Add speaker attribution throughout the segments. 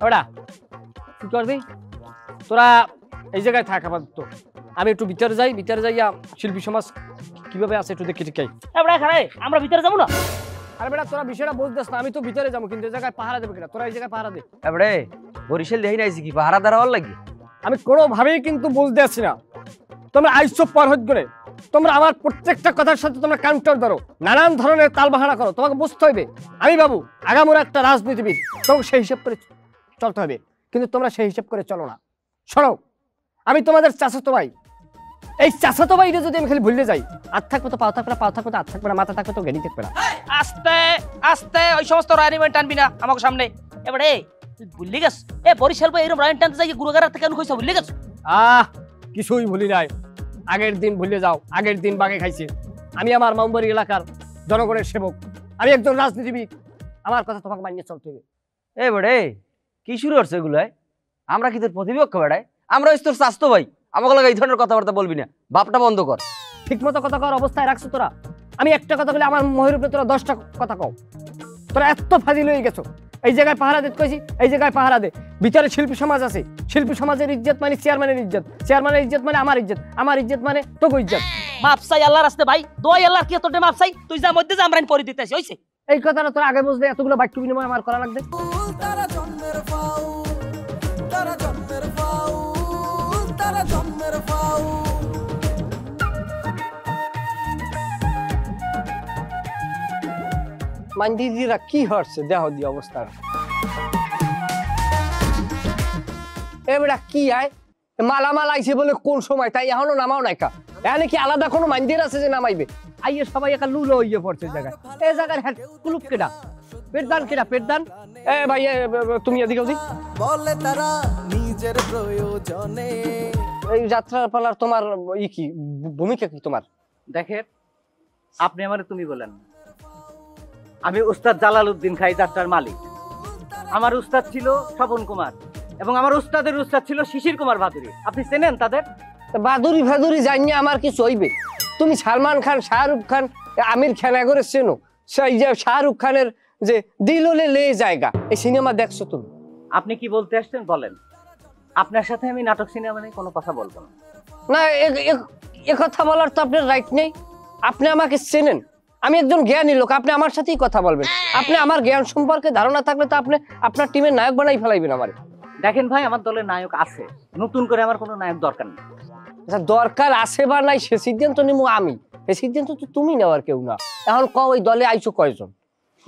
Speaker 1: ওটা কি করবি তোরা এই জায়গায় থাক আপাতত। আমি একটু ভিতরে যাই, ভিতরে যাইয়া শিল্পী সমাজ কিভাবে আছে একটু দেখে ঠিক।
Speaker 2: আমরা ভিতরে যাবো না?
Speaker 1: আরে বেটা তোরা বিষয়টা বুঝতেছ না, আমি তো ভিতরে যাবো কিন্তু এই জায়গায় পাহারা দেবে কিনা? তোরা এই জায়গায় পাহারা দে।
Speaker 3: এবারে বরিশাল দেখি নাইছি কি পাহারা দাঁড়াবার লাগে?
Speaker 1: আমি কোনোভাবেই কিন্তু বুঝতে আসছি না। তোমরা আইসো পরহত করে তোমরা আমার প্রত্যেকটা কথার সাথে তোমরা কাউন্টার ধরো, নানান ধরনের তাল বাহানা করো। তোমাকে বুঝতে হইবে আমি বাবু আগামোর একটা রাজনীতিবিদ, তোমাকে সেই হিসাব করে চলতে হবে, কিন্তু তোমরা সেই হিসাব করে চলো না। শোনো, আমি তোমাদের চাচাতো ভাই, এই চাচাতো ভাইরে যদি আমি খালি ভুলে যাই, আর থাকবে তো পাও থাকবে না, পাও থাকবে তো আর থাকবে না, মাথা থাকবে তো জ্ঞানী থাকবে না।
Speaker 2: আস্তে আস্তে ওই সমস্ত রায়নিমেন্ট টানবি না আমার সামনে। এবারে তুই ভুলে গেছ বরিশাল ভাই এরকম রায়ন টানতে যাই গুরুগার থেকে কইছ, ভুলে গেছ?
Speaker 1: কিছুই ভুলি নাই। আগের দিন ভুলে যাও, আগের দিন বাগে খাইছে। আমি আমার মামবাড়ি এলাকার জনগণের সেবক, আমি একজন রাজনীতিবিদ, আমার কথা তোমাকে মানিয়ে চলতে হবে।
Speaker 3: এবারে কি শুরু হচ্ছে এগুলাই? আমরা কি তোর প্রতিপক্ষ বেড়াই? আমরা তোর স্বাস্থ্য ভাই, আমাকে লাগে এই ধরনের কথাবার্তা বলবি না, বাপটা বন্ধ কর।
Speaker 1: ঠিক মতো কথা কর অবস্থায় রাখছো তোরা। আমি একটা কথা বলে আমার মহের উপরে তোরা 10টা কথা কও। তোরা এত ফাজিল হয়ে গেছো। এই জায়গায় পাহারা দিতে কইছি, এই জায়গায় পাহারা দে। ভিতরে শিল্পী সমাজ আছে, শিল্পী সমাজের ইজ্জত মানে চেয়ারম্যানের ইজ্জত, চেয়ারম্যানের ইজ্জত মানে আমার ইজ্জত, আমার ইজ্জত মানে তোকে ইজ্জত।
Speaker 2: মাপ চাই আল্লাহর রাস্তে ভাই, দোয়াই আল্লাহর কি তোর মাপ চাই, তুই যা মধ্যে যা আমরা পরে দিতেছি হইছে।
Speaker 1: এই কথাটা তোরা আগে বুঝলে এতগুলো বাক্য বিনিময় আমার করা লাগবে? মান্দিরা কি হচ্ছে দেহ দিয়ে অবস্থা। এবারে কি আয় মালামাল আইছে বলে কোন সময়, তাই এখনো নামাও নাই কা? এখানে কি আলাদা কোনো মন্দির আছে যে নামাইবে? আইয়ে সবাই একা লুলো হইয়ে পড়ছে জায়গায়। এই জায়গার হেড কুলুপ কেডা? পেটদান কেডা? পেটদান এ ভাই তুমি এদিকে ওদিক বলে তারা নিজের প্রয়োজনে। এই যাত্রার পালার তোমার ই কি ভূমিকা কি তোমার?
Speaker 4: দেখেন, আপনি আমারে তুমি বলেন, আমি উস্তাদ জালালউদ্দিন খাই যাত্রার মালিক। আমার উস্তাদ ছিল স্বপন কুমার এবং আমার উস্তাদের উস্তাদ ছিল শিশির কুমার ভাদুরী। আপনি চেনেন তাদের?
Speaker 1: বাদুরি ভাদুরি জানি আমার কিছু হইবে? তুমি সালমান খান, শাহরুখ খান, আমির খান এগরে চেনো? সেই যে শাহরুখ খানের যে দিললে লে জায়গা, এই সিনেমা দেখছো তুমি?
Speaker 4: আপনি কি বলতে আসছেন বলেন? আপনার সাথে আমি নাটক সিনেমা নিয়ে কোনো কথা বলবো না।
Speaker 1: না, এ কথা বলার তো আপনার রাইট নেই। আপনি আমাকে চেনেন, আমি একজন জ্ঞানী লোক, আপনি আমার সাথেই কথা বলবেন। আপনি আমার জ্ঞান সম্পর্কে ধারণা থাকলে তো আপনি আপনার টিমের নায়ক বানাই ফেলাইবেন আমারে।
Speaker 4: দেখেন ভাই, আমার দলের নায়ক আছে, নতুন করে আমার কোনো নায়ক দরকার নেই।
Speaker 1: আচ্ছা, দরকার আছে বা নাই সে সিদ্ধান্ত নিবো আমি, এই সিদ্ধান্ত তো তুমি নেওয়ার কেউ না। এখন কও ওই দলে আইছো কয়জন?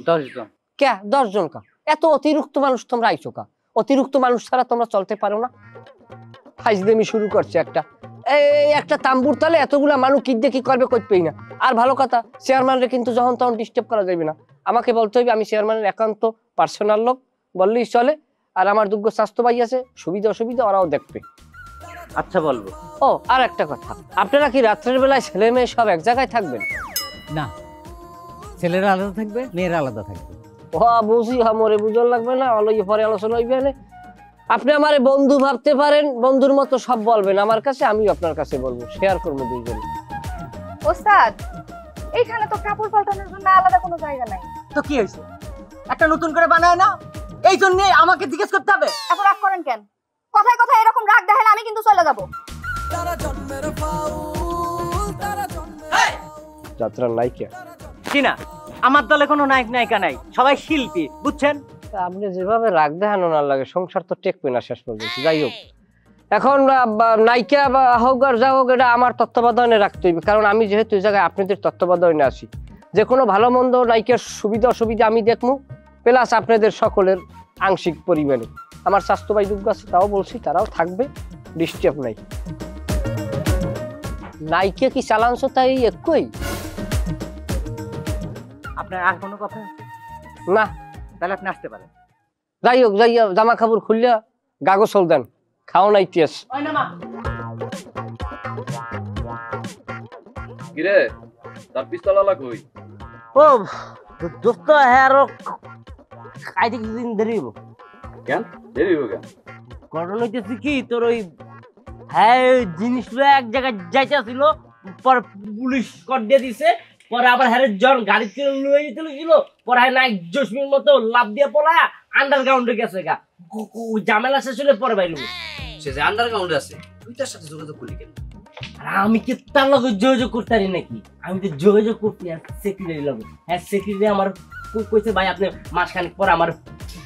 Speaker 4: 10 জন।
Speaker 1: কে 10 জন কা? এত অতিরিক্ত মানুষ তোমরা আইছো কা? অতিরিক্ত মানুষ ছাড়া তোমরা চলতে পারো না? ফাইজলামি শুরু করছে একটা। এই একটা তাম্বুর তালে এতগুলা মানুষ কি দিয়ে কি করবে কইতেই না। আর ভালো কথা, চেয়ারম্যানরে কিন্তু যখন তখন ডিস্টার্ব করা যাবে না। আমাকে বলতে হইবে আমি চেয়ারম্যানের একান্ত পার্সোনাল লোক, বললেই চলে। আর আমার যোগ্য স্বাস্থ্য ভাই আছে, সুবিধা অসুবিধা ওরাও দেখবে।
Speaker 4: আচ্ছা বলবো।
Speaker 1: ও আর একটা কথা, আপনারা কি রাত্রের বেলায় ছেলে মেয়ে সব এক জায়গায় থাকবেন?
Speaker 5: না, ছেলেরা আলাদা থাকবে, মেয়েরা আলাদা থাকবে।
Speaker 1: ও বুঝি, মরে বুঝন লাগবে না, অলই পরে আলোচনা হইবে না। আপনি আমারে বন্ধু ভাবতে পারেন, বন্ধুর মতো সব বলবেন আমার কাছে, আমিও আপনার কাছে বলবো, শেয়ার করবো দুইজনে।
Speaker 6: ওস্তাদ, এইখানে তো কাপড় পাল্টানোর জন্য আলাদা কোনো জায়গা নাই।
Speaker 2: তো কি হয়েছে, একটা নতুন করে বানায় না, এই জন্য আমাকে জিজ্ঞেস করতে হবে?
Speaker 6: এত রাগ করেন কেন? কথায় কথায় এরকম রাগ দেখালে আমি কিন্তু চলে যাবো।
Speaker 1: যাত্রার নায়িকা
Speaker 4: কি না, আমার দলে কোনো নায়ক নায়িকা নাই, সবাই শিল্পী, বুঝছেন?
Speaker 1: আপনি যেভাবে রাগ দেখানো না লাগে, সংসার তো টেকবে না শেষ পর্যন্ত। যাই হোক, এখন নায়িকা বা হোক আর যা হোক, এটা আমার তত্ত্বাবধানে রাখতে হইবে, কারণ আমি যেহেতু এই জায়গায় আপনাদের তত্ত্বাবধানে আছি। যে কোনো ভালো মন্দ নায়িকার সুবিধা অসুবিধা আমি দেখবো, প্লাস আপনাদের সকলের আংশিক পরিমাণে। আমার স্বাস্থ্য ভাই যোগ্য আছে, তাও বলছি, তারাও থাকবে, ডিস্টার্ব নাই। নায়িকা কি চালানছো তাই একই?
Speaker 4: আপনার আর কোনো কথা
Speaker 1: না,
Speaker 4: তাহলে আপনি আসতে পারেন।
Speaker 1: যাই হোক, যাই জামা কাপড় খুললে গাগোছল দেন, খাও না ইতিহাস।
Speaker 7: কিরে, তার পিস্তল আলা কই?
Speaker 2: ও দোস্ত, হ্যাঁ আরো খাইতে কিছুদিন দেরি হইব।
Speaker 7: কেন দেরি হইব কেন?
Speaker 2: ঘটনা হইতেছে কি, তোর ওই হ্যাঁ জিনিসগুলো এক জায়গায় যাইতেছিল, পর পুলিশ কট দিয়ে দিছে, পরে আবার হ্যারে জন গাড়িতে লয়ে যেতে ছিল, পরে হ্যাঁ নাইক জসমির মতো লাভ দিয়ে পড়া আন্ডারগ্রাউন্ডে গেছে গা, ঝামেলা শেষ হলে পরে বাইরে।
Speaker 3: সে যে আন্ডারগ্রাউন্ডে আছে তুই তার সাথে যোগাযোগ করলি কেন?
Speaker 2: আর আমি কি তার লগে যোগাযোগ করতে পারি নাকি? আমি তো যোগাযোগ করতে সেক্রেটারি লগে। হ্যাঁ সেক্রেটারি আমার কইছে ভাই আপনি মাসখানেক পর আমার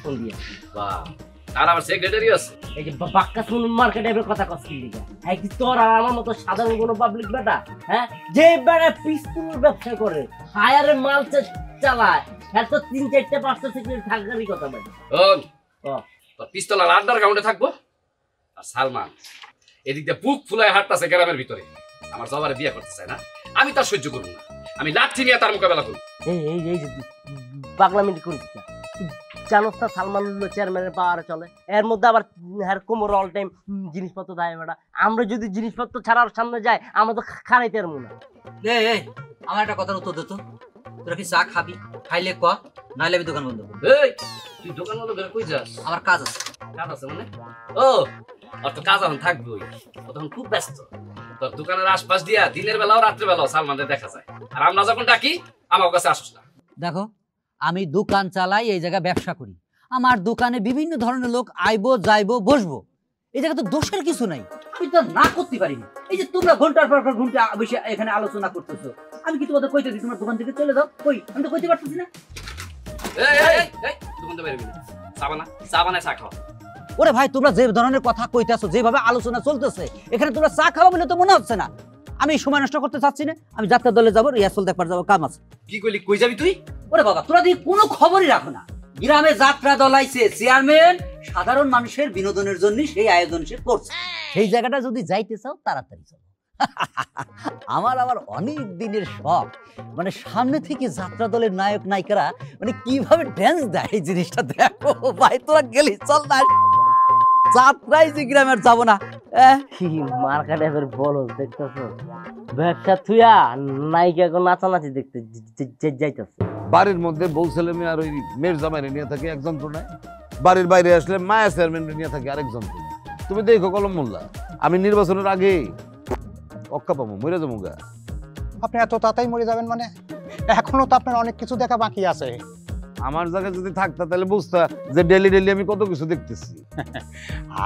Speaker 2: ফোন দিয়ে।
Speaker 7: বাহ, তার আবার সেক্রেটারি আছে?
Speaker 2: এই যে বাক্কা শুন মার্কেটে এবার কথা কষ্ট দিকে। হ্যাঁ কি তোর আর আমার মতো সাধারণ কোনো পাবলিক বেটা, হ্যাঁ যে বেটা পিস্তলের ব্যবসা করে হায়ারে মাল চালায়, হ্যাঁ তো 3-4টা 5টা সেক্রেটারি থাকারই কথা ভাই।
Speaker 7: তোর পিস্তল আর আন্ডারগ্রাউন্ডে থাকবো, আর সালমান এদিক দিয়ে বুক ফুলায় হাঁটতেছে গ্রামের ভিতরে, আমার জবারে বিয়ে করতে চায় না। আমি তার সহ্য করবো না, আমি লাঠি নিয়ে তার মোকাবেলা করবো।
Speaker 2: এই যে পাগলামিটি করিস না, জানোস না সালমান চেয়ারম্যানের পাওয়ারে চলে, এর মধ্যে আবার হ্যাঁ কোমর অল টাইম জিনিসপত্র দেয় বেটা। আমরা যদি জিনিসপত্র ছাড়ার সামনে যাই আমরা তো খারাইতে পারবো না।
Speaker 3: এই আমার একটা কথার উত্তর দে তো, তোরা কি চা খাবি? খাইলে ক, নাইলে আমি দোকান বন্ধ করবো।
Speaker 7: এই তুই দোকান বন্ধ করে কই যাস?
Speaker 3: আমার কাজ আছে।
Speaker 7: কাজ আছে মানে? ও আর তো কাজ এখন থাকবোই, ও তখন খুব ব্যস্ত। তোর দোকানের আশপাশ দিয়া দিনের বেলাও রাত্রে বেলাও সালমানের দেখা যায়, আর আমরা যখন ডাকি আমার কাছে আসিস না।
Speaker 5: দেখো আমি দোকান চালাই, এই জায়গায় ব্যবসা করি, আমার দোকানে বিভিন্ন ধরনের লোক আইবো যাইবো বসবো, এই জায়গায় তো দোষের কিছু নাই।
Speaker 3: আমি তো না করতে পারিনি। এই যে তোমরা ঘন্টার পর ঘন্টা বসে এখানে আলোচনা করতেছো, আমি কি তোমাদের কইতেছি তোমার দোকান থেকে চলে যাও? কই আমি তো কইতে পারতেছি না।
Speaker 7: দোকান থেকে বেরোবি না, চা বানায় চা খাওয়া।
Speaker 5: ওরে ভাই তোমরা যে ধরনের কথা কইতেছো, যেভাবে আলোচনা চলতেছে, এখানে তোমরা চা খাওয়া বলে তো মনে হচ্ছে না। আমি সময় নষ্ট করতে চাচ্ছি না, আমি যাত্রা দলে যাবো, রিহার্সাল দেখবার যাবো, কাম আছে।
Speaker 7: কি কইলি, কই যাবি তুই?
Speaker 3: ওরে বাবা তোরা দিয়ে কোনো খবরই রাখো না। গ্রামে যাত্রা দলাইছে চেয়ারম্যান, সাধারণ মানুষের বিনোদনের জন্য সেই আয়োজন সে করছে।
Speaker 5: সেই জায়গাটা যদি যাইতে চাও তাড়াতাড়ি চলো। আমার অনেক দিনের শখ, মানে সামনে থেকে যাত্রা দলের নায়ক নায়িকারা মানে কিভাবে ড্যান্স দেয়, এই জিনিসটা দেখো ভাই। তোরা গেলি চল না, যাত্রায় যে গ্রামের যাবো না।
Speaker 2: মার্কেটে এবার বলো দেখতেছো ব্যবসা থুয়া নায়িকা নাচানাচি দেখতে যাইতেছে।
Speaker 8: বাড়ির মধ্যে বউ ছেলে মেয়ে আর ওই মেয়ের জামাইরে নিয়ে থাকে এক যন্ত্রণায়, বাড়ির বাইরে আসলে মায়া চেয়ারম্যান নিয়ে থাকে আরেক যন্ত্রণায়। তুমি দেখো কলম মোল্লা, আমি নির্বাচনের আগে অক্কা পাবো, মরে যাবো গা।
Speaker 9: আপনি এত তাড়াতাড়ি মরে যাবেন মানে? এখনো তো আপনার অনেক কিছু দেখা বাকি আছে।
Speaker 8: আমার জায়গায় যদি থাকতা তাহলে বুঝতা যে ডেলি ডেলি আমি কত কিছু দেখতেছি।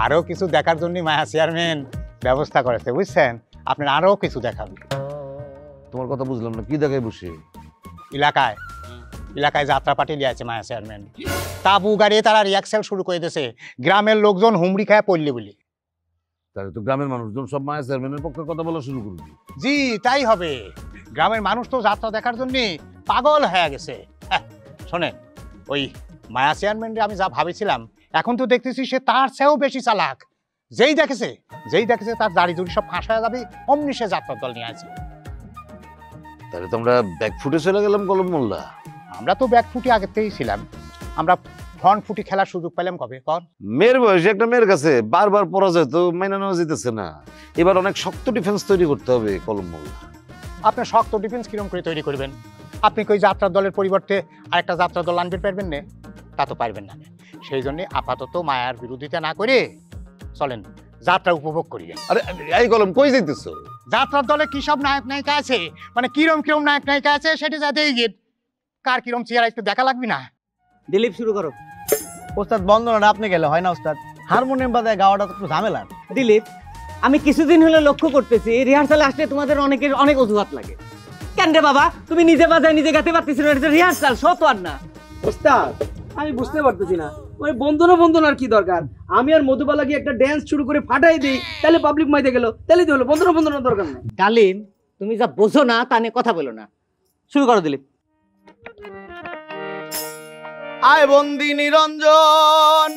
Speaker 9: আরো কিছু দেখার জন্য মায়া চেয়ারম্যান ব্যবস্থা করেছে, বুঝছেন? আপনার আরো কিছু দেখাবে।
Speaker 8: তোমার কথা বুঝলাম না, কি দেখাই বসে?
Speaker 9: এলাকায় যাত্রা পার্টি লিয়েছে মায়া চেয়ারম্যান, তাবু গাড়িয়ে তারা রিয়াকশন শুরু করে দিয়েছে, গ্রামের লোকজন হুমড়ি খায় পড়লি বলি।
Speaker 8: তাহলে তো গ্রামের মানুষজন সব মায়া চেয়ারম্যানের পক্ষে কথা বলা শুরু করবে।
Speaker 9: জি তাই হবে, গ্রামের মানুষ তো যাত্রা দেখার জন্য পাগল হয়ে গেছে। শোনেন, ওই মায়া চেয়ারম্যানরে আমি যা ভাবেছিলাম, এখন তো দেখতেছি সে তার চেয়েও বেশি চালাক। যেই দেখেছে তার দাড়ি জুড়ি সব ফাঁস হয়ে যাবে, অমনি সে যাত্রার দল নিয়ে আছে।
Speaker 8: তাহলে তো আমরা ব্যাক ফুটে চলে গেলাম কলম মোল্লা।
Speaker 9: আমরা তো ব্যাক ফুটি আগের থেকেই ছিলাম, আমরা ফ্রন্ট ফুটি খেলার সুযোগ পেলাম কবে? কর
Speaker 8: মেয়ের বয়সে একটা মেয়ের কাছে বারবার পরাজয় তো মাইনা নেওয়া যেতেছে না। এবার অনেক শক্ত ডিফেন্স তৈরি করতে হবে কলম মোল্লা।
Speaker 9: আপনি শক্ত ডিফেন্স কিরম করে তৈরি করবেন? আপনি কি যাত্রার দলের পরিবর্তে আরেকটা যাত্রা দল আনতে পারবেন না? তা তো পারবেন না। সেই জন্য আপাতত মায়ার বিরোধিতা না করে চলেন যাত্রা উপভোগ করিয়েন।
Speaker 8: আরে এই কলম কই যাইতেছো?
Speaker 9: যাত্রার দলে কি সব নায়ক নায়িকা আছে, মানে কিরম কিরম নায়ক নায়িকা আছে সেটা যাতে গিয়ে কার কিরম চেহারা একটু দেখা লাগবে না?
Speaker 4: দিলীপ শুরু করো। ওস্তাদ বন্দনাটা আপনি গেলে হয় না ওস্তাদ? হারমোনিয়াম বাজায় গাওয়াটা তো একটু ঝামেলা। দিলীপ, আমি কিছুদিন হলো লক্ষ্য করতেছি রিহার্সালে আসলে তোমাদের অনেকের অনেক অজুহাত লাগে। কেন রে বাবা, তুমি নিজে বাজায় নিজে গাতে পারতেছি না, এটা রিহার্সাল, শো তো আর না।
Speaker 10: ওস্তাদ আমি বুঝতে পারতেছি না ওই বন্দনার কি দরকার? আমি আর মধুবালা গিয়ে একটা ড্যান্স শুরু করে ফাটাই দিই, তাহলে পাবলিক মাইতে গেল, তাহলে তো হলো। বন্দনার দরকার নেই।
Speaker 5: ডালিম তুমি যা বোঝো না তা নিয়ে কথা বলো না।
Speaker 4: শুরু করো দিলীপ। আয় বন্দি নিরঞ্জন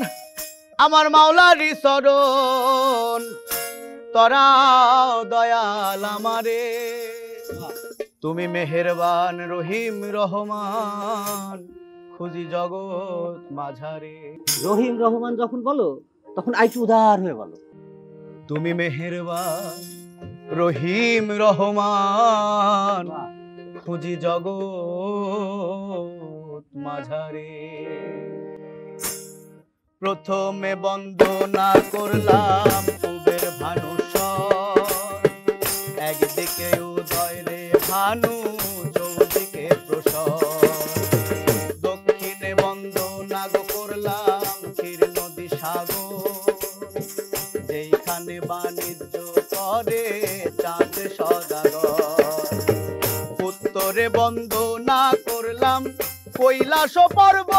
Speaker 4: আমার মাওলারি চরণ, তরাও দয়াল আমারে, তুমি মেহেরবান রহিম রহমান, খুঁজি জগৎ মাঝারে।
Speaker 5: রহিম রহমান যখন বলো তখন আইটু উদার হয়ে বলো।
Speaker 4: তুমি মেহেরবান রহিম রহমান, খুঁজি জগৎ মাঝারে। প্রথমে বন্দনা করলাম কুবের ভানুসর, একদিকে উদয় রে ভানু চৌধুরী।
Speaker 11: রে বন্দনা করলাম কৈলাস পর্ব,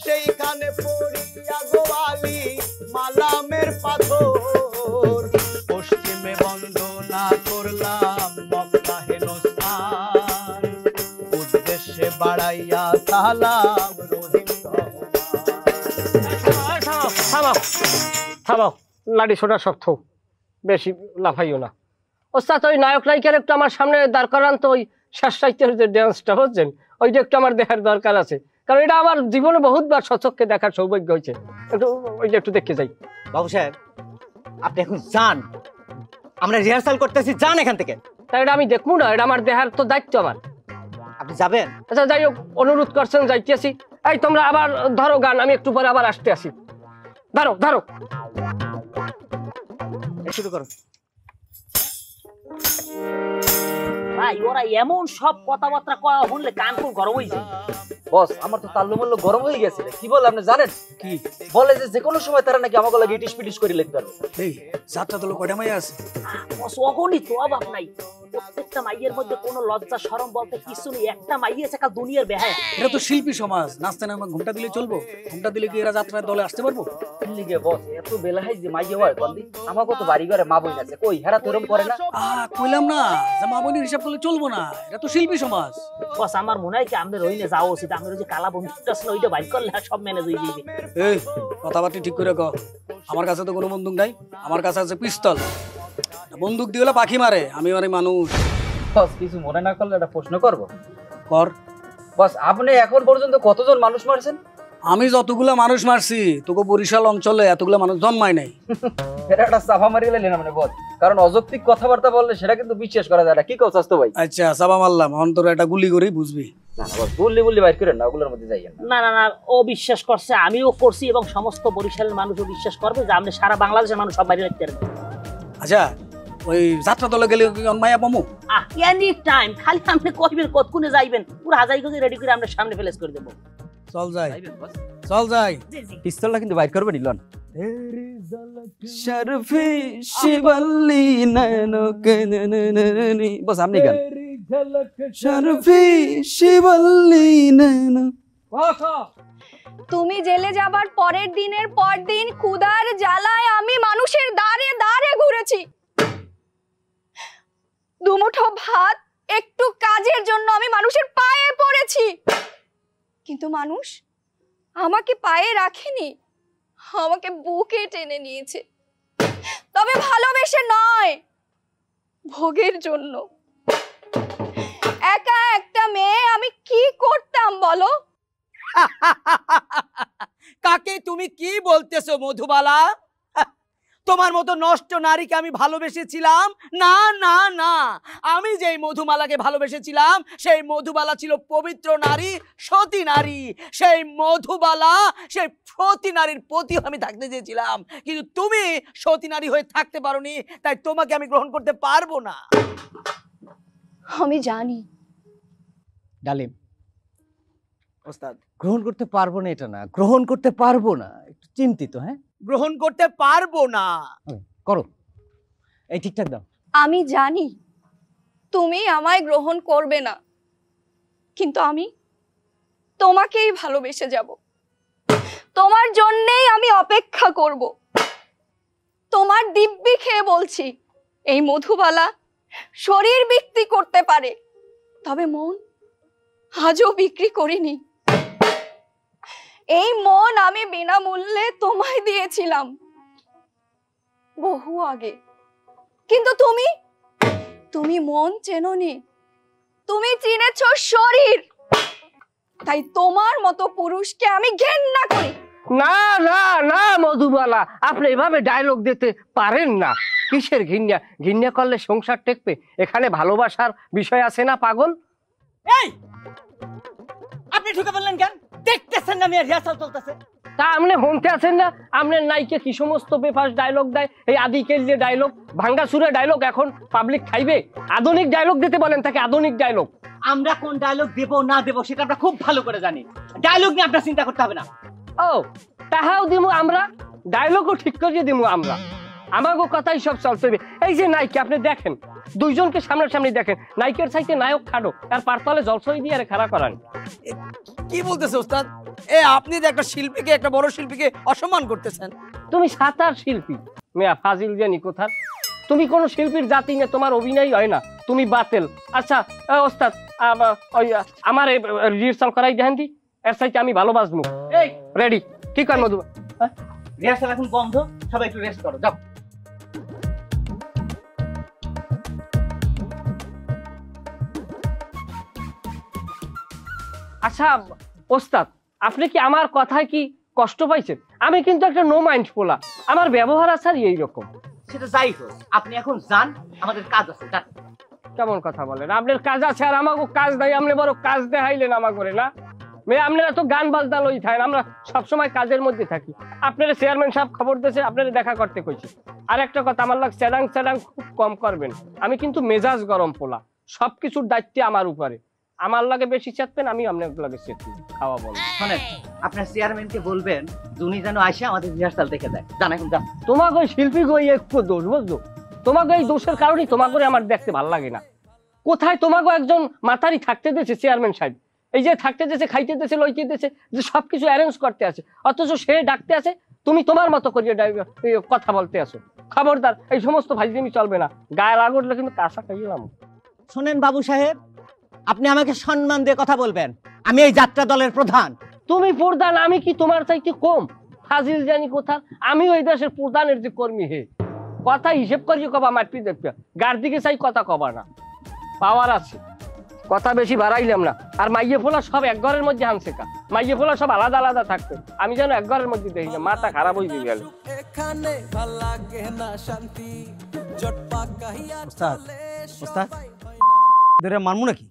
Speaker 11: সেইখানে পড়িয়া গোয়ালি মালামের পাথর। পশ্চিমে বন্দনা করলাম মক্কা হেনস্থান, উদ্দেশ্যে বাড়াইয়া সালাম রহিম
Speaker 1: থামাও থামাও, লাডি সোটা সব থো, বেশি লাফাইও না। ওস্তাদ ওই নায়ক নায়িকার একটু আমার সামনে দাঁড় করান তো, ওই শেষ সাহিত্যের যে ড্যান্সটা বুঝছেন, ওইটা একটু আমার দেখার দরকার আছে, কারণ এটা আমার জীবনে বহুতবার সচক্ষে দেখার সৌভাগ্য হয়েছে। একটু ওইটা একটু দেখতে যাই।
Speaker 4: বাবু সাহেব আপনি এখন যান, আমরা রিহার্সাল করতেছি, যান এখান থেকে।
Speaker 1: তাই এটা আমি দেখবো না, এটা আমার দেখার তো দায়িত্ব আমার।
Speaker 4: আপনি যাবেন?
Speaker 1: আচ্ছা যাই হোক, অনুরোধ করছেন যাইতেছি। এই তোমরা আবার ধরো গান, আমি একটু পরে আবার আসতে আসি। ধরো ধরো,
Speaker 4: শুরু করো।
Speaker 2: ভাই ওরা এমন সব কথাবার্তা কয়া শুনলে কান খুব গরম হয়ে যায়।
Speaker 3: বস আমার তো তাল্লুমাল্লু গরম হয়ে গেছে। কি বলে আপনি জানেন? কি বলে যে কোনো সময় তারা নাকি আমাকে লাগে ইটিস পিটিস করে লিখতে পারবে।
Speaker 10: এই যাত্রা দল কয়টা মাইয়া আছে?
Speaker 2: অগণিত, অভাব নাই। প্রত্যেকটা মাইয়ের মধ্যে কোনো লজ্জা শরম বলতে কিছু নেই। একটা মাইয়ে আছে কাল দুনিয়ার বেহায়া।
Speaker 10: এটা তো শিল্পী সমাজ, নাচতে না ঘুমটা দিলে চলবো? ঘুমটা দিলে কি এরা যাত্রার দলে আসতে পারবো?
Speaker 3: লিগে বস এত বেলাহাই যে মাইয়ে হয় বলদি, আমাকে তো বাড়ি ঘরে মা বোন আছে, কই হেরা তো এরকম করে না।
Speaker 10: কইলাম না যে মা বোনের হিসাব করলে চলবো না, এটা তো শিল্পী সমাজ।
Speaker 2: বস আমার মনে হয় কি আমাদের ওইনে যাওয়া উচিত। আমাদের ওই যে কালা বন্ধুটা ছিল ওইটা বাইর করলে সব ম্যানেজ হয়ে যাবে।
Speaker 10: এই কথাবার্তা ঠিক করে কও। আমার কাছে তো কোনো বন্দুক নাই, আমার কাছে আছে পিস্তল। বন্দুক দিয়ে হলে পাখি মারে, আমি মারি মানুষ।
Speaker 3: বস কিছু মনে না করলে একটা প্রশ্ন করব?
Speaker 10: কর।
Speaker 3: বস আপনি এখন পর্যন্ত কতজন মানুষ মারছেন?
Speaker 10: আমি যতগুলা মানুষ মারছি তোকে বরিশাল অঞ্চলে এতগুলা মানুষ জন্মায় নাই।
Speaker 3: এটা একটা সাফা মারি গেলেন মানে বস, কারণ অযৌক্তিক কথাবার্তা বললে সেটা কিন্তু বিশ্বাস করা যায় না। কি কও চাস্তো ভাই?
Speaker 10: আচ্ছা সাবা মারলাম, অন্তর একটা গুলি করেই বুঝবি।
Speaker 3: না না বস, গুলি গুলি বাইর করেন না, ওগুলোর মধ্যে যাইয়েন না।
Speaker 2: না না না, ও বিশ্বাস করছে, আমিও করছি, এবং সমস্ত বরিশালের মানুষও বিশ্বাস করবে যে আপনি সারা বাংলাদেশের মানুষ সব বাইরে রাখতে পারবেন।
Speaker 10: আচ্ছা ওই যাত্রা দলে গেলে মায়া পামু?
Speaker 2: এনি টাইম, খালি আপনি কইবেন কতক্ষণে যাইবেন, পুরো হাজাই গজে রেডি করে আমরা সামনে প্লেস করে দেব।
Speaker 10: চল যাই, চল যাই।
Speaker 3: পিস্তলটা কিন্তু বাইর করবে নিলন। শরফে শিবল্লি নয়নকে ননননি, বস আপনি গান। শরফে শিবল্লি নয়ন।
Speaker 6: তুমি জেলে যাবার পরের দিনের পর দিন ক্ষুধার জ্বালায় আমি মানুষের দাঁড়ে দাঁড়ে ঘুরেছি। দুমুঠো ভাত, একটু কাজের জন্য আমি মানুষের পায়ে পড়েছি, কিন্তু মানুষ আমাকে পায়ে রাখেনি, আমাকে বুকে টেনে নিয়েছে। তবে ভালোবেসে নয়, ভোগের জন্য। একা একটা মেয়ে আমি কি করতাম বলো?
Speaker 4: কাকে তুমি কি বলতেছো মধুবালা? তোমার মতো নষ্ট নারীকে আমি ভালোবেসেছিলাম? না না না, আমি যেই মধুমালাকে ভালোবেসেছিলাম সেই মধুবালা ছিল পবিত্র নারী, সতী নারী। সেই মধুবালা, সেই সতী নারীর প্রতি আমি থাকতে চেয়েছিলাম, কিন্তু তুমি সতী নারী হয়ে থাকতে পারোনি, তাই তোমাকে আমি গ্রহণ করতে পারবো না।
Speaker 6: আমি জানি।
Speaker 4: ডালিম ওস্তাদ, গ্রহণ করতে পারবো না এটা না, গ্রহণ করতে পারবো না, একটু চিন্তিত। হ্যাঁ, গ্রহণ করতে পারবো না। করো, এই ঠিকঠাক দাও।
Speaker 6: আমি জানি তুমি আমায় গ্রহণ করবে না, কিন্তু আমি তোমাকেই ভালোবেসে যাব। তোমার জন্যেই আমি অপেক্ষা করব। তোমার দিব্যি খেয়ে বলছি, এই মধুবালা শরীর বিক্রি করতে পারে, তবে মন আজও বিক্রি করিনি। এই মন আমি বিনামূল্যে তোমায় দিয়েছিলাম বহু আগে, কিন্তু তুমি মন চেনোনি, তুমি চিনেছ শরীর। তাই তোমার মতো পুরুষকে আমি ঘেন্না করি।
Speaker 1: না না না মধুবালা, আপনি এভাবে ডায়লগ দিতে পারেন না। কিসের ঘৃণা? ঘৃণা করলে সংসার টেকবে? এখানে ভালোবাসার বিষয় আছে না পাগল?
Speaker 4: এই আপনি ঢুকে বললেন কেন? দেখতেছেন না আমি রিহার্সাল চলতেছে।
Speaker 1: তা আপনি শুনতে আছেন না? আপনার নাইকে কি সমস্ত বেফাস ডায়লগ দেয়, এই আদিকেল যে ডায়লগ, ভাঙ্গা সুরে ডায়লগ এখন পাবলিক খাইবে। আধুনিক ডায়লগ দিতে বলেন তাকে, আধুনিক ডায়লগ।
Speaker 4: আমরা কোন ডায়লগ দেব না দেব সেটা আমরা খুব ভালো করে জানি। ডায়লগ নিয়ে আপনার চিন্তা করতে হবে না।
Speaker 1: ও তাহাও দিমু আমরা, ডায়লগও ঠিক করিয়ে দিমু আমরা। আমাগো কথাই সব চলতে হবে। এই যে নায়িকা আপনি দেখেন, দুইজনকে সামনাসামনি দেখেন, নায়িকার চাইতে নায়ক খাটো, আর পারতলে জলসই দিয়ে খাড়া করান।
Speaker 10: কি বলতেছে ওস্তাদ? আপনি যে একটা শিল্পীকে, একটা বড় শিল্পীকে অসম্মান করতেছেন।
Speaker 1: তুমি সাঁতার শিল্পী মেয়া ফাজিল জানি কোথার। তুমি কোন শিল্পীর জাতি না, তোমার অভিনয় হয় না, তুমি বাতেল। আচ্ছা ওস্তাদ, আমার রিহার্সাল করাই দেখেন দি, এর চাইতে আমি ভালো বাজবো। এই রেডি? ঠিক হয় মধু?
Speaker 4: রিহার্সাল এখন বন্ধ, সবাই একটু রেস্ট করো, যাও।
Speaker 1: আচ্ছা ওস্তাদ, আপনি কি আমার কথায় কি কষ্ট পাইছেন? আমি কিন্তু একটা নো মাইন্ড পোলা, আমার ব্যবহার আচার এইরকম।
Speaker 4: সেটা যাই হোক, আপনি এখন যান, আমাদের কাজ আছে।
Speaker 1: কেমন কথা বলেন? আপনার কাজ আছে আর আমাকে কাজ দেয়? আপনি বড় কাজ দেখাইলেন আমা করে না মেয়ে। আপনারা তো গান বাজনা লই থাকেন, আমরা সবসময় কাজের মধ্যে থাকি। আপনারা চেয়ারম্যান সাহেব খবর দিয়েছে, আপনারা দেখা করতে কইছে। আর একটা কথা, আমার লাগ স্যাডাং স্যাডাং খুব কম করবেন। আমি কিন্তু মেজাজ গরম পোলা, সবকিছুর দায়িত্ব আমার উপরে। আমার লাগে বেশি চেতবেন, আমি আপনার লাগে চেতব। খাওয়া বলেন।
Speaker 4: শোনেন, আপনার চেয়ারম্যানকে বলবেন উনি যেন আসে আমাদের রিহার্সাল দেখে দেয়। জান এখন যান।
Speaker 1: তোমাকে ওই শিল্পী গই একটু দোষ, বুঝলো? তোমাকে এই দোষের কারণেই তোমাকে আমার দেখতে ভালো লাগে না। কোথায় তোমাকে একজন মাতারি থাকতে দিয়েছে চেয়ারম্যান সাহেব, এই যে থাকতে দিয়েছে, খাইতে দিয়েছে, লইতে দিয়েছে, যে সবকিছু অ্যারেঞ্জ করতে আছে, অথচ সে ডাকতে আছে, তুমি তোমার মতো করিয়ে কথা বলতে আছো। খবরদার, এই সমস্ত ভাইজিমি চলবে না। গায়ে লাগলে কিন্তু কাঁচা খাইলাম।
Speaker 4: শোনেন বাবু সাহেব, আপনি আমাকে সম্মান দিয়ে কথা বলবেন। আমি এই যাত্রা দলের প্রধান।
Speaker 1: তুমি প্রধান, আমি কি তোমার চাইতে কম? ফাজিল জানি কোথার, আমিও এই দেশের প্রধানের যে কর্মী। হে কথা হিসেব করিয়ে কবা, মারপি দেখবে, গার দিকে চাই কথা কবা না। পাওয়ার আছে, কথা বেশি বাড়াইলাম না। আর মাইয়ে ফোলা সব এক ঘরের মধ্যে আনছে কা, মাইয়ে ফোলা সব আলাদা আলাদা থাকবে। আমি যেন এক ঘরের মধ্যে দেখি না, মাথা খারাপ হয়ে গেল।
Speaker 10: মানবো নাকি?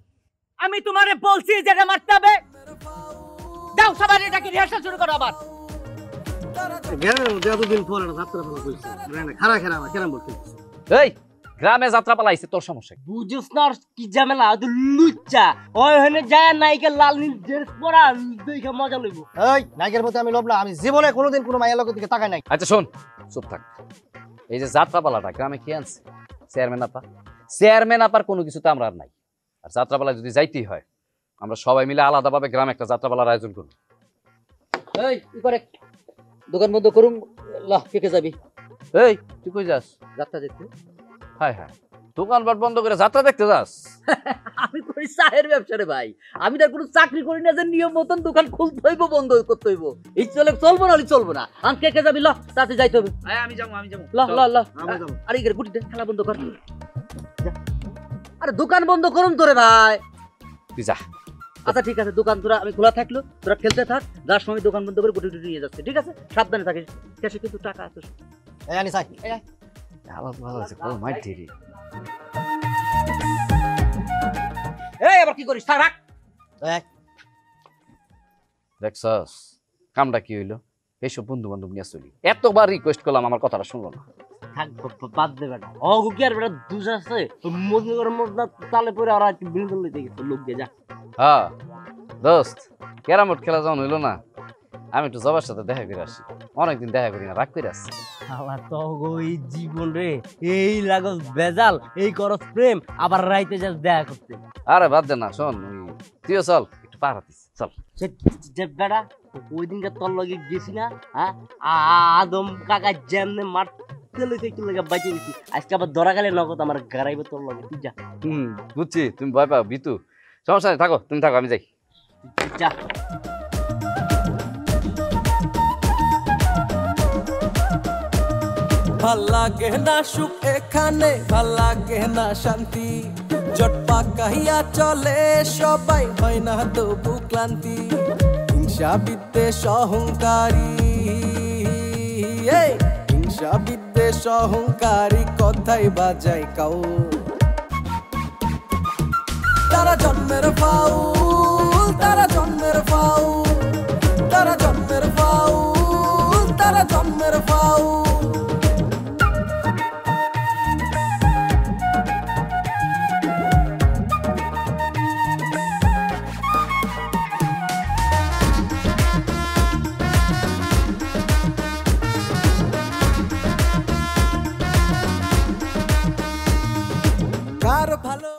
Speaker 4: আমি তোমারে বলছি যেটা মারতে হবে। যাও সবাই এটাকে রিহার্সাল শুরু করো আবার।
Speaker 7: এই গ্রামে যাত্রা পালাইছে, তোর সমস্যা
Speaker 2: বুঝছ না কি ঝামেলা? লুচ্চা ওই হনে যায় নাইকে লাল নীল ড্রেস পরা দেখে মজা লইব।
Speaker 10: এই নায়কের প্রতি আমি লোভ না, আমি জীবনে কোনোদিন কোনো মায়ের লোকের দিকে তাকাই নাই।
Speaker 7: আচ্ছা শোন, চুপ থাক। এই যে যাত্রা পালাটা গ্রামে কি আনছে? চেয়ারম্যান আপা। চেয়ারম্যান আপার কোনো কিছু তো আমরা আর নাই। আর যাত্রাপালায় যদি যাইতেই হয়, আমরা সবাই মিলে আলাদাভাবে গ্রামে একটা যাত্রাপালার আয়োজন করব।
Speaker 5: এই কি করে দোকান বন্ধ করুম, লাহ কে কে যাবি?
Speaker 7: এই তুই কই যাস?
Speaker 5: যাত্রা দেখতে।
Speaker 7: হায় হায়, দোকানপাট বন্ধ করে যাত্রা দেখতে যাস?
Speaker 5: আমি করি চায়ের ব্যবসা রে ভাই, আমি তার কোনো চাকরি করি না যে নিয়ম মতন দোকান খুলতে হইব, বন্ধ করতে হইব। এই চলবো না, চলবো না। আমি কে কে যাবি? ল তাতে যাইতে হবে।
Speaker 4: আমি যাবো।
Speaker 5: ল ল ল, আরে এর গুটিতে খেলা বন্ধ কর। আরে দোকান বন্ধ করুন তোরে ভাই।
Speaker 7: তুই যা।
Speaker 5: আচ্ছা ঠিক আছে, দোকান তোরা আমি খোলা থাকলো, তোরা খেলতে থাক। যার সময় দোকান বন্ধ করে গুটি টুটি নিয়ে যাচ্ছে, ঠিক আছে? সাবধানে থাকিস, ক্যাশে কিন্তু টাকা আছে।
Speaker 10: এই আনি চাই।
Speaker 5: এই আবার কি করিস? থাক।
Speaker 7: দেখছস কামটা কি হইলো? এইসব বন্ধু বান্ধব নিয়ে চলি, এতবার রিকোয়েস্ট করলাম, আমার কথাটা শুনলো না।
Speaker 2: থাক বাদ দে বেটা, অগু কি আর বেটা দুজ আছে? মজনুর মজনা তালে পরে আর একটু বিনোদন লইতে গেছে লোক দিয়ে যা।
Speaker 7: হ্যাঁ দোস্ত, ক্যারামবোর্ড খেলা যখন হইলো না, আমি একটু জবার সাথে দেখা করে আসি। অনেকদিন দেখা করি না, রাগ করে আসছি।
Speaker 2: আল্লাহ তো এই জীবন রে, এই লাগস বেজাল, এই করস প্রেম, আবার রাইতে যাস দেখা করতে।
Speaker 7: আরে বাদ দে না, শোন তুইও চল একটু পাহারা দিস, চল।
Speaker 2: যে বেটা ওই দিনকে তোর লগে গেছি না, হ্যাঁ আদম কাকা যেমনে মারতে লইতে কি লাগে বাঁচিয়ে গেছি, আজকে আবার ধরা গেলে নগদ আমার গাড়াইবে তোর লগে। তুই যা।
Speaker 7: বুঝছি, তুমি ভয় পাও বিতু, সমস্যা নেই, থাকো তুমি থাকো, আমি যাই।
Speaker 2: যা।
Speaker 11: ভাল লাগে না সুখ এখানে, ভাল লাগে না শান্তি, জট পাকাইয়া চলে সবাই, হয় না তবু ক্লান্তি। হিংসা বিদ্বেষ অহংকারী, হিংসা বিদ্বেষ অহংকারী কথাই বাজাই কাউ। তারা জন্মের ফাউল, তারা জন্মের ফাউল, তারা জন্মের ফাউল, তারা জন্মের ফাউল। ভালো